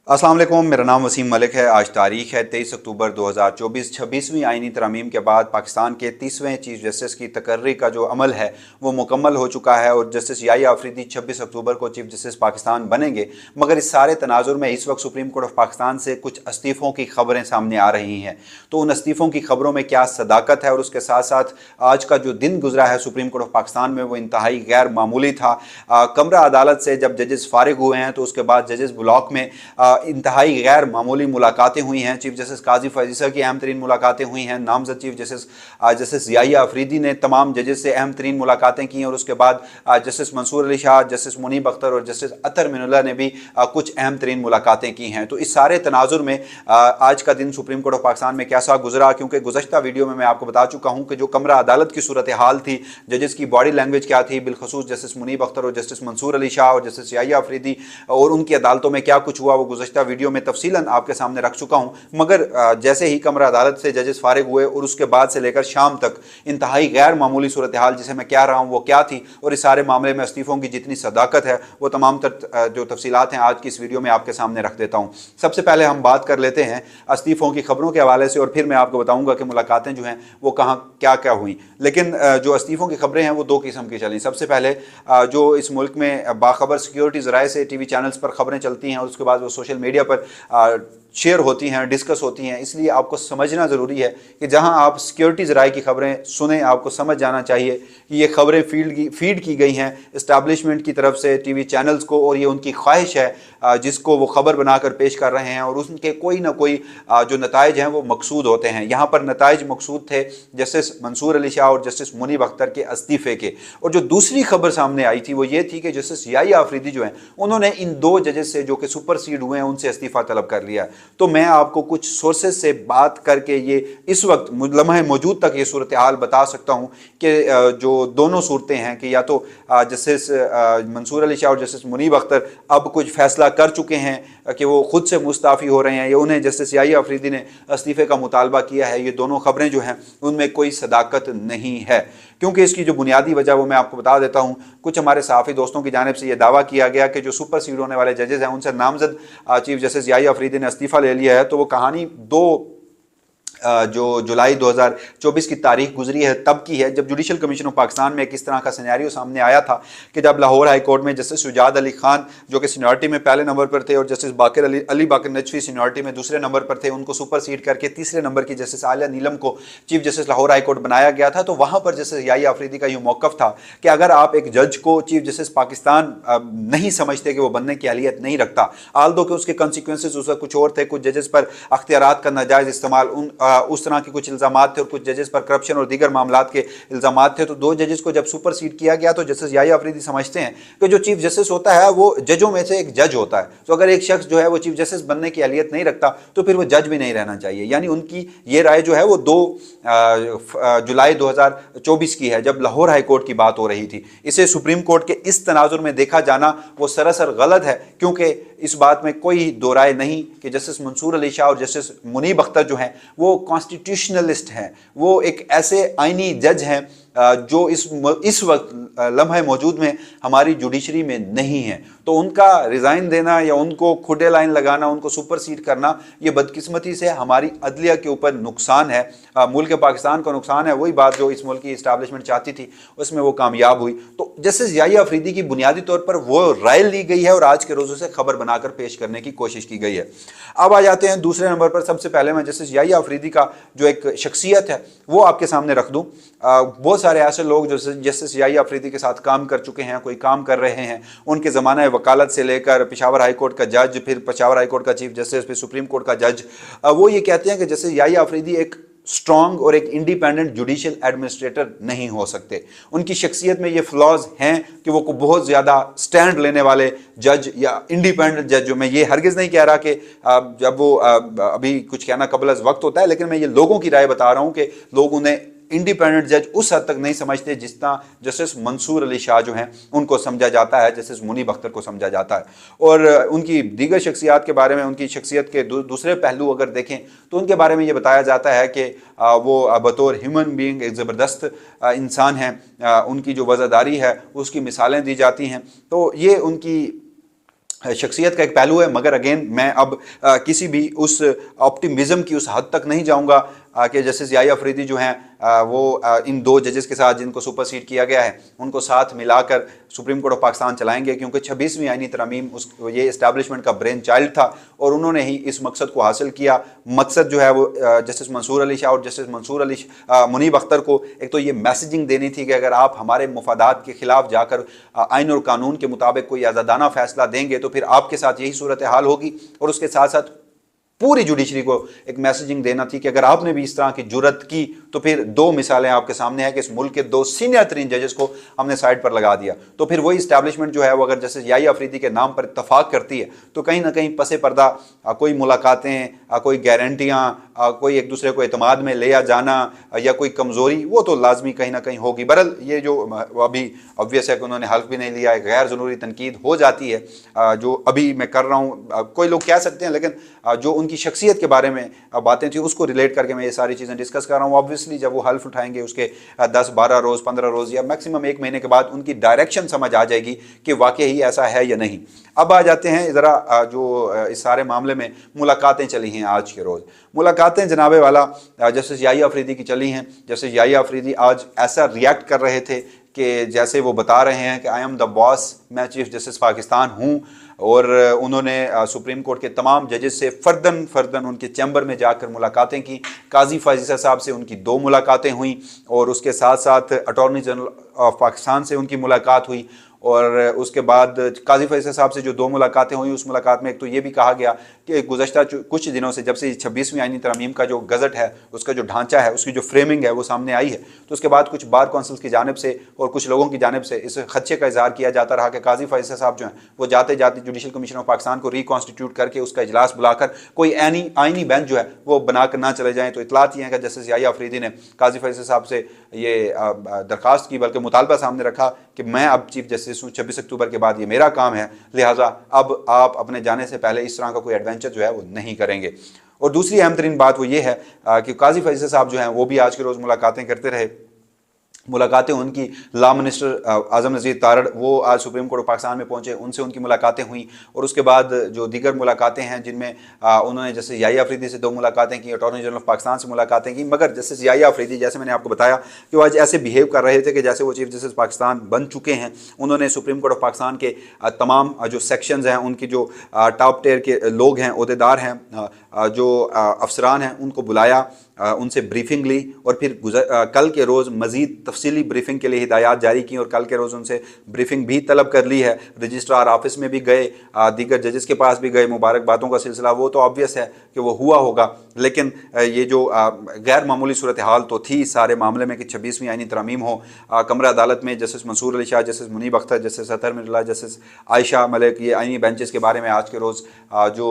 अस्सलाम वालेकुम, मेरा नाम वसीम मलिक है। आज तारीख है 23 अक्टूबर 2024। 26वीं आइनी तरमीम के बाद पाकिस्तान के 30वें चीफ जस्टिस की तकर्री का जो अमल है वो मुकम्मल हो चुका है और जस्टिस याहिया अफरीदी 26 अक्टूबर को चीफ जस्टिस पाकिस्तान बनेंगे। मगर इस सारे तनाजुर में इस वक्त सुप्रीम कोर्ट ऑफ पाकिस्तान से कुछ इस्तीफ़ों की खबरें सामने आ रही हैं। तो उन इस्तीफ़ों की खबरों में क्या सदाकत है और उसके साथ साथ आज का जो दिन गुजरा है सुप्रीम कोर्ट ऑफ पाकिस्तान में वो इंतहाई गैर मामूली था। कमरा अदालत से जब जजेस फारिग हुए हैं तो उसके बाद जजेस ब्लॉक में इंतहाई गैर मामूली मुलाकातें हुई हैं। चीफ जस्टिस काजी फजीसा की अहम तरीन मुलाकातें हुई हैं। नामजद चीफ जस्टिस याहिया अफरीदी ने तमाम जजेस से अहम तरीन मुलाकातें की और उसके बाद जस्टिस मंसूर अली शाह, जस्टिस मुनीब अख्तर और जस्टिस अतर मिनुल्लाह ने भी कुछ अहम तरीन मुलाकातें की हैं। तो इस सारे तनाजुर में आज का दिन सुप्रीम कोर्ट ऑफ पाकिस्तान में कैसा गुजरा, क्योंकि गुज़श्ता वीडियो में मैं आपको बता चुका हूँ कि जो कमरा अदालत की सूरत हाल थी, जजेस की बॉडी लैंग्वेज क्या थी, बिलखसूस जस्टिस मुनीब अख्तर और जस्टिस मंसूर अली शाह और जस्टिस याहिया अफरीदी और उनकी अदालतों में क्या कुछ हुआ, वो गुज़श्ता वीडियो में तफसीलन आपके सामने रख चुका हूं। मगर जैसे ही कमरा अदालत से जजेस फारिग हुए और उसके बाद से लेकर शाम तक इंतहाई गैर मामूली सूरत हाल जिसे मैं कह रहा हूं वो क्या थी और इस सारे मामले में इस्तीफों की जितनी सदाकत है वो तमाम जो तफसीलात हैं आज की इस वीडियो में आपके सामने रख देता हूं। सबसे पहले हम बात कर लेते हैं इस्तीफों की खबरों के हवाले से और फिर मैं आपको बताऊंगा कि मुलाकातें जो हैं वो कहाँ क्या क्या हुई। लेकिन जो इस्तीफों की खबरें हैं वो दो किस्म की चली। सबसे पहले जो इस मुल्क में बाखबर सिक्योरिटी ज़राए से टीवी चैनल्स पर खबरें चलती हैं और उसके बाद वो सोशल मीडिया पर शेयर होती हैं, डिस्कस होती हैं, इसलिए आपको समझना ज़रूरी है कि जहां आप सिक्योरिटी ज़राए की खबरें सुने आपको समझ जाना चाहिए कि ये खबरें फीड की गई हैं इस्टेब्लिशमेंट की तरफ से टीवी चैनल्स को और ये उनकी ख्वाहिश है जिसको वो खबर बनाकर पेश कर रहे हैं और उनके कोई ना कोई जो नताइज हैं वो मकसूद होते हैं। यहाँ पर नताइज मकसूद थे जस्टिस मंसूर अली शाह और जस्टिस मुनीब अख्तर के इस्तीफ़े के। और जो दूसरी खबर सामने आई थी वो ये थी कि जस्टिस याहिया अफरीदी जो हैं उन्होंने इन दो जजेस से जो कि सुपर सीड हुए हैं उनसे इस्तीफ़ा तलब कर लिया। तो मैं आपको कुछ सोर्सेज से बात करके ये इस वक्त लम्हे मौजूद तक ये सूरत हाल बता सकता हूँ कि जो दोनों सूरतें हैं कि या तो जस्टिस मंसूर अली शाह और जस्टिस मुनीब अख्तर अब कुछ फैसला कर चुके हैं कि वो खुद से मुस्ताफ़ी हो रहे हैं या उन्हें जस्टिस याहिया अफरीदी ने इस्तीफ़े का मुतालबा किया है। ये दोनों खबरें जो हैं उनमें कोई सदाकत नहीं है, क्योंकि इसकी जो बुनियादी वजह वो मैं आपको बता देता हूँ। कुछ हमारे सहाफ़ी दोस्तों की जानिब से ये दावा किया गया कि जो सुपर सीड होने वाले जजेस हैं उनसे नामजद चीफ जस्टिस याहिया अफरीदी ने इस्तीफ़ा ले लिया है। तो वो कहानी जो जुलाई 2024 की तारीख गुजरी है तब की है, जब जुडिशल कमीशन ऑफ पाकिस्तान में किस तरह का सिनेरियो सामने आया था कि जब लाहौर हाई कोर्ट में जस्टिस शुजात अली खान जो कि सीनियरिटी में पहले नंबर पर थे और जस्टिस बाकर अली बाकर नजफी सीनियरिटी में दूसरे नंबर पर थे, उनको सुपर सीड करके तीसरे नंबर की जस्टिस आलिया नीलम को chief justice Lahore high court बनाया गया था। तो वहाँ पर जस्टिस याहिया अफरीदी का ये मौक़िफ़ था कि अगर आप एक जज को चीफ जस्टिस पाकिस्तान नहीं समझते कि वो बनने की अहलियत नहीं रखता, आल्दो के उसके कॉन्सिक्वेंसेज उसका कुछ और थे, कुछ जजेस पर अख्तियारात का नाजायज़ इस्तेमाल, उस तरह के कुछ इल्ज़ामात थे और कुछ जजेस पर करप्शन और दीगर मामलात के इल्ज़ामात थे। तो दो जजेस को जब सुपर सीड किया गया तो जस्टिस याहिया अफरीदी समझते हैं कि जो चीफ जस्टिस होता है वो जजों में से एक जज होता है। तो अगर एक शख्स जो है वो चीफ जस्टिस बनने की अहलियत नहीं रखता तो फिर वो जज भी नहीं रहना चाहिए। यानी उनकी ये राय जो है वो 2 जुलाई 2024 की है, जब लाहौर हाई कोर्ट की बात हो रही थी। इसे सुप्रीम कोर्ट के इस तनाजुर में देखा जाना वो सरासर गलत है, क्योंकि इस बात में कोई दो राय नहीं कि जस्टिस मंसूर अली शाह और जस्टिस मुनीब अख्तर जो हैं वो कॉन्स्टिट्यूशनलिस्ट हैं, वो एक ऐसे आईनी जज हैं जो इस वक्त लम्हे मौजूद में हमारी जुडिशरी में नहीं है। तो उनका रिज़ाइन देना या उनको खुदे लाइन लगाना, उनको सुपर सीड करना, ये बदकिस्मती से हमारी अदलिया के ऊपर नुकसान है, मुल्क पाकिस्तान का नुकसान है। वही बात जो इस मुल्क की इस्टेब्लिशमेंट चाहती थी उसमें वो कामयाब हुई। तो जस्टिस याहिया अफरीदी की बुनियादी तौर पर वो राय ली गई है और आज के रोज़ों से खबर बनाकर पेश करने की कोशिश की गई है। अब आ जाते हैं दूसरे नंबर पर। सबसे पहले मैं जस्टिस याहिया अफरीदी का जो एक शख्सियत है वो आपके सामने रख दूँ। बहुत सारे ऐसे लोग जो जस्टिस याहिया अफरीदी के साथ काम कर चुके हैं, कोई काम कर रहे हैं, उनके ज़माना वकालत से लेकर पेशावर हाई कोर्ट का जज, फिर पेशावर हाई कोर्ट का चीफ जस्टिस, फिर सुप्रीम कोर्ट का जज, वो ये कहते हैं कि जस्टिस याहिया अफरीदी एक स्ट्रॉन्ग और एक इंडिपेंडेंट जुडिशियल एडमिनिस्ट्रेटर नहीं हो सकते। उनकी शख्सियत में ये फ्लॉज हैं कि वो बहुत ज़्यादा स्टैंड लेने वाले जज या इंडिपेंडेंट जज, जो मैं ये हरगिज़ नहीं कह रहा कि जब वो अभी कुछ कहना कबल अज़ वक्त होता है, लेकिन मैं ये लोगों की राय बता रहा हूँ कि लोग उन्हें इंडिपेंडेंट जज उस हद तक नहीं समझते जितना जस्टिस मंसूर अली शाह जो हैं उनको समझा जाता है, जस्टिस मुनीब अख्तर को समझा जाता है। और उनकी दीगर शख्सियात के बारे में, उनकी शख्सियत के दूसरे पहलू अगर देखें तो उनके बारे में ये बताया जाता है कि वो बतौर ह्यूमन बीइंग एक ज़बरदस्त इंसान हैं। उनकी जो वज़ादारी है उसकी मिसालें दी जाती हैं। तो ये उनकी शख्सियत का एक पहलू है। मगर अगेन मैं अब किसी भी उस ऑप्टिमिज्म की उस हद तक नहीं जाऊंगा कि जस्टिस याहिया अफरीदी जो हैं वो इन दो जजेस के साथ जिनको सुपरसीड किया गया है उनको साथ मिलाकर सुप्रीम कोर्ट ऑफ पाकिस्तान चलाएंगे, क्योंकि 26वीं आईनी तरमीम उस ये इस्टेब्लिशमेंट का ब्रेन चाइल्ड था और उन्होंने ही इस मकसद को हासिल किया। मकसद जो है वो जस्टिस मंसूर अली शाह और जस्टिस मुनीब अख्तर को एक तो ये मैसेजिंग देनी थी कि अगर आप हमारे मुफादात के खिलाफ जाकर आइन और कानून के मुताबिक कोई आज़ादाना फैसला देंगे तो फिर आपके साथ यही सूरत हाल होगी, और उसके साथ साथ पूरी जुडिशरी को एक मैसेजिंग देना थी कि अगर आपने भी इस तरह की जुर्रत की तो फिर दो मिसालें आपके सामने हैं कि इस मुल्क के दो सीनियर तरीन जजेस को हमने साइड पर लगा दिया। तो फिर वही इस्टेब्लिशमेंट जो है वो अगर जस्टिस याहिया अफरीदी के नाम पर इत्तफाक करती है तो कहीं ना कहीं पसे पर्दा कोई मुलाकातें, कोई गारंटियाँ, कोई एक दूसरे को एतमाद में ले जाना या कोई कमज़ोरी वो तो लाजमी कहीं ना कहीं होगी। बहरहाल ये जो अभी ऑब्वियस है कि उन्होंने हल्फ भी नहीं लिया है, गैर ज़रूरी तनकीद हो जाती है जो अभी मैं कर रहा हूँ, कोई लोग कह सकते हैं, लेकिन जो उनकी शख्सियत के बारे में बातें थी उसको रिलेट करके मैं ये सारी चीज़ें डिस्कस कर रहा हूँ। ऑब्वियसली जब वो हल्फ उठाएंगे उसके 10-12 रोज़ 15 रोज़ या मैक्सिमम 1 महीने के बाद उनकी डायरेक्शन समझ आ जाएगी कि वाकई ही ऐसा है या नहीं। अब आ जाते हैं ज़रा जो इस सारे मामले में मुलाकातें चली हैं आज के रोज़। मुलाकातें जनाबे वाला जस्टिस याहिया अफरीदी की चली हैं। जस्टिस याहिया अफरीदी आज ऐसा रिएक्ट कर रहे थे कि जैसे वो बता रहे हैं कि आई एम द बॉस, मैं चीफ जस्टिस पाकिस्तान हूँ, और उन्होंने सुप्रीम कोर्ट के तमाम जजेस से फ़र्दन उनके चैम्बर में जाकर मुलाकातें की। काजी फाजिसा साहब से उनकी 2 मुलाकातें हुई और उसके साथ साथ अटॉर्नी जनरल ऑफ पाकिस्तान से उनकी मुलाकात हुई, और उसके बाद काजी फैसल साहब से जो 2 मुलाकातें हुई उस मुलाकात में एक तो ये भी कहा गया कि गुज़श्ता कुछ दिनों से जब से 26वीं आईनी तरमीम का जो गज़ट है उसका जो ढांचा है उसकी जो फ्रेमिंग है वो सामने आई है, तो उसके बाद कुछ बार कौंसिल्स की जानिब से और कुछ लोगों की जानिब से इस खदशे का इजहार किया जाता रहा कि काजी फैसल साहब जो हैं वो जाते जाते जुडिशल कमीशन ऑफ पाकिस्तान को रिकॉन्स्टिट्यूट करके उसका इजलास बुलाकर कोई आईनी बेंच जो है वो बनाकर ना चले जाएँ। तो इतलात ये है कि जस्टिस याहिया अफरीदी ने काजी फैसल साहब से ये दरख्वास्त की, बल्कि मुतालबा सामने रखा कि मैं अब चीफ जस्टिस हूँ, 26 अक्टूबर के बाद ये मेरा काम है, लिहाजा अब आप अपने जाने से पहले इस तरह का कोई एडवेंचर जो है वो नहीं करेंगे। और दूसरी अहम तरीन बात वो ये है कि काजी फैसल साहब जो हैं वो भी आज के रोज़ मुलाकातें करते रहे। मुलाकातें उनकी लॉ मिनिस्टर आज़म नज़ीर तारड़ वो आज सुप्रीम कोर्ट ऑफ पाकिस्तान में पहुंचे, उनसे उनकी मुलाकातें हुई, और उसके बाद जो दीगर मुलाकातें हैं जिनमें उन्होंने जैसे याहिया अफरीदी से 2 मुलाकातें की, अटॉर्नी जनरल ऑफ पाकिस्तान से मुलाकातें की। मगर जस्टिस याहिया अफरीदी जैसे मैंने आपको बताया कि वो आज ऐसे बिहेव कर रहे थे कि जैसे वो चीफ जस्टिस पाकिस्तान बन चुके हैं। उन्होंने सुप्रीम कोर्ट ऑफ पाकिस्तान के तमाम जो सेक्शंस हैं उनकी जो टॉप टियर के लोग हैं, ओहदेदार हैं, जो अफसरान हैं, उनको बुलाया, उनसे ब्रीफिंग ली और फिर कल के रोज़ मज़ीद तफसीली ब्रीफिंग के लिए हिदायत जारी की और कल के रोज़ उनसे ब्रीफिंग भी तलब कर ली है। रजिस्ट्रार ऑफिस में भी गए, दीगर जजेस के पास भी गए, मुबारकबादों का सिलसिला वो तो ऑब्वियस है कि वो हुआ होगा, लेकिन ये जो गैर मामूली सूरत हाल तो थी सारे मामले में कि 26वीं आईनी तरमीम हो। कमरा अदालत में justice Mansoor Ali Shah, justice Muneeb Akhtar, justice Athar Mirza, justice Ayesha Malik, ये आईनी बेंचेस के बारे में आज के रोज़ जो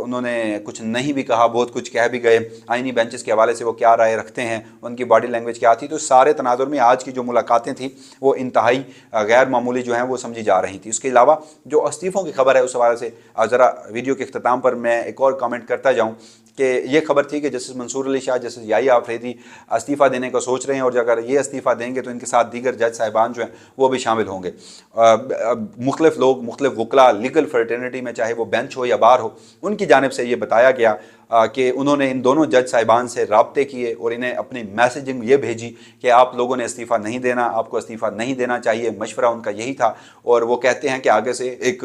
उन्होंने कुछ नहीं भी कहा, बहुत कुछ कह भी गए। आईनी बेंचेस के हवाले से वो क्या राय रखते हैं, उनकी बॉडी लैंग्वेज क्या थी, तो सारे तनाजुर में आज की जो मुलाकातें थी वो इंतहाई गैर मामूली जो हैं वो समझी जा रही थी। उसके अलावा जो इस्तीफ़ों की खबर है उस हवाले से ज़रा वीडियो के अख्ताम पर मैं एक और कमेंट करता जाऊँ कि ये खबर थी कि जस्टिस मंसूर अली शाह, जस्टिस याहिया अफरीदी इस्तीफ़ा देने को सोच रहे हैं, और अगर ये इस्तीफ़ा देंगे तो इनके साथ दीगर जज साहिबान जो हैं वो भी शामिल होंगे। मुख्तलिफ लोग, मुख्तलिफ वकला, लीगल फ्रेटर्निटी में चाहे वो बेंच हो या बार हो, उनकी जानिब से ये बताया गया कि उन्होंने इन दोनों जज साहिबान से राब्ते किए और इन्हें अपनी मैसेजिंग ये भेजी कि आप लोगों ने इस्तीफ़ा नहीं देना, आपको इस्तीफ़ा नहीं देना चाहिए। मशवरा उनका यही था, और वो कहते हैं कि आगे से एक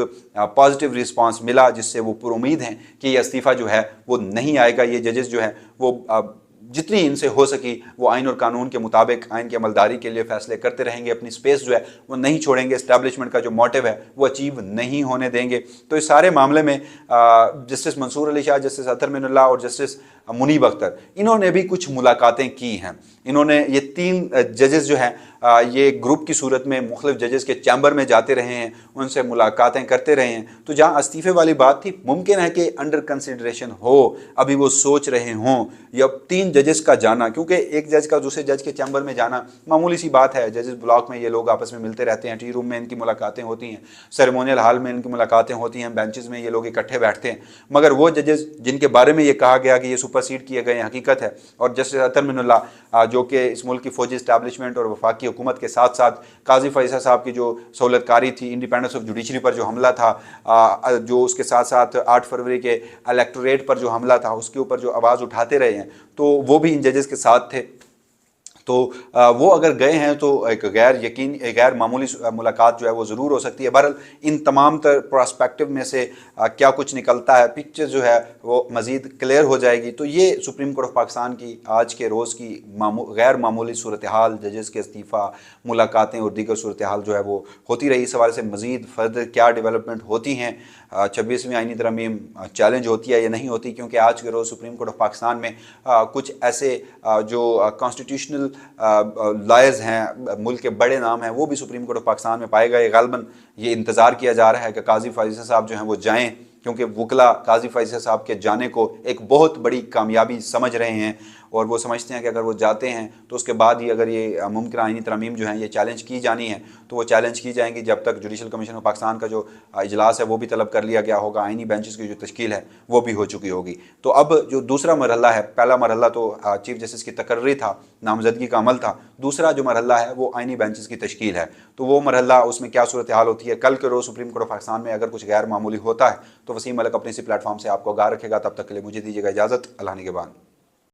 पॉजिटिव रिस्पांस मिला जिससे वो पुरुमीद हैं कि ये इस्तीफ़ा जो है वो नहीं आएगा। ये जजेस जो हैं वो जितनी इनसे हो सकी वो आइन और कानून के मुताबिक आइन की अमलदारी के लिए फ़ैसले करते रहेंगे, अपनी स्पेस जो है वो नहीं छोड़ेंगे, इस्टेब्लिशमेंट का जो मोटिव है वो अचीव नहीं होने देंगे। तो इस सारे मामले में जस्टिस मंसूर अली शाह, जस्टिस अतहर मिर्ज़ा और जस्टिस मुनीब अख्तर, इन्होंने भी कुछ मुलाकातें की हैं। इन्होंने ये 3 जजेस जो हैं ये ग्रुप की सूरत में मुख्तलिफ जजेस के चैम्बर में जाते रहे हैं, उनसे मुलाकातें करते रहे हैं। तो जहाँ इस्तीफ़े वाली बात थी, मुमकिन है कि अंडर कंसिडरेशन हो, अभी वो सोच रहे हों, या 3 जजेस का जाना, क्योंकि एक जज का दूसरे जज के चैम्बर में जाना मामूली सी बात है, जजेस ब्लॉक में ये लोग आपस में मिलते रहते हैं, टी रूम में इनकी मुलाकातें होती हैं, सेरेमोनियल हॉल में इनकी मुलाकातें होती हैं, बेंचेस में ये लोग इकट्ठे बैठते हैं, मगर वो जजेस जिनके बारे में ये कहा गया कि ये सुपरसीड किए गए हकीकत है, और जस्टिस अतर मिनुल्लाह जो कि इस मुल्क की फौजी इस्टेब्लिशमेंट और वफाकी हुकूमत के साथ साथ काजी फैसल साहब की जो सहूलतकारी थी, इंडिपेंडेंस ऑफ जुडिशरी पर जो हमला था, जो उसके साथ साथ 8 फरवरी के इलेक्टोरेट पर जो हमला था उसके ऊपर जो आवाज़ उठाते रहे हैं, तो वो भी इन जजेस के साथ थे। तो वो अगर गए हैं तो एक गैर मामूली मुलाकात जो है वो ज़रूर हो सकती है। बहरहाल इन तमाम प्रोस्पेक्टिव में से क्या कुछ निकलता है, पिक्चर जो है वो मज़ीद क्लियर हो जाएगी। तो ये सुप्रीम कोर्ट ऑफ पाकिस्तान की आज के रोज़ की गैर मामूली सूरत हाल, जजेस के इस्तीफ़ा, मुलाकातें और दीगर सूरत हाल जो है वो होती रही। इस हवाले से मज़ीद फर्दर क्या डेवलपमेंट होती हैं, 26वीं आईनी तरमीम चैलेंज होती है या नहीं होती, क्योंकि आज के रोज़ सुप्रीम कोर्ट ऑफ पाकिस्तान में कुछ ऐसे जो कॉन्स्टिट्यूशनल लॉयर्स हैं, मुल्क के बड़े नाम हैं, वो भी सुप्रीम कोर्ट ऑफ पाकिस्तान में पाए गए। ग़ालिबन ये इंतज़ार किया जा रहा है कि काजी फैसल साहब जो हैं वो जाएँ, क्योंकि वकला काजी फैसल साहब के जाने को एक बहुत बड़ी कामयाबी समझ रहे हैं, और वो समझते हैं कि अगर वो जाते हैं तो उसके बाद ही अगर ये मुमकिन आईनी तरमीम जो हैं ये चैलेंज की जानी है तो वो चैलेंज की जाएंगी जब तक जुडिशल कमीशन ऑफ पाकिस्तान का जो इजलास है वो भी तलब कर लिया गया होगा, आईनी बेंचेस की जो तश्कील है वो भी हो चुकी होगी। तो अब जो दूसरा मरहला है, पहला मरहला तो चीफ जस्टिस की तकर्री था, नामजदगी का अमल था, दूसरा जो मरहला है वो आईनी बेंचेस की तश्कील है। तो वो मरहला, उसमें क्या सूरत हाल होती है, कल के रोज़ सुप्रीम कोर्ट ऑफ पाकिस्तान में अगर कुछ गैर मामूली होता है तो वसीम मलिक अपने इसी प्लेटफॉर्म से आपको आगाह रखेगा। तब तक के लिए मुझे दीजिएगा इजाज़त। अल्लाह निगहबान।